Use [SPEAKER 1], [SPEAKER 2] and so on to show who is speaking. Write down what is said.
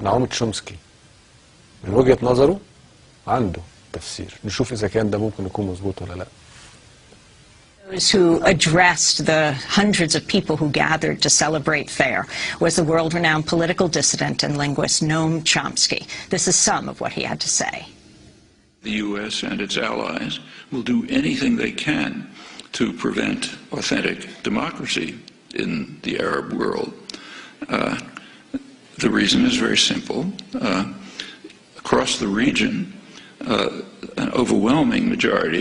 [SPEAKER 1] نعوم تشومسكي من وجهة نظره عنده تفسير، نشوف إذا كان ده ممكن يكون مظبوط ولا لا.
[SPEAKER 2] Who addressed the hundreds of people who gathered to celebrate FAIR was the world-renowned political dissident and linguist Noam Chomsky. This is some of what he had to say.
[SPEAKER 3] The U.S. and its allies will do anything they can to prevent authentic democracy in the Arab world. The reason is very simple. Across the region, an overwhelming majority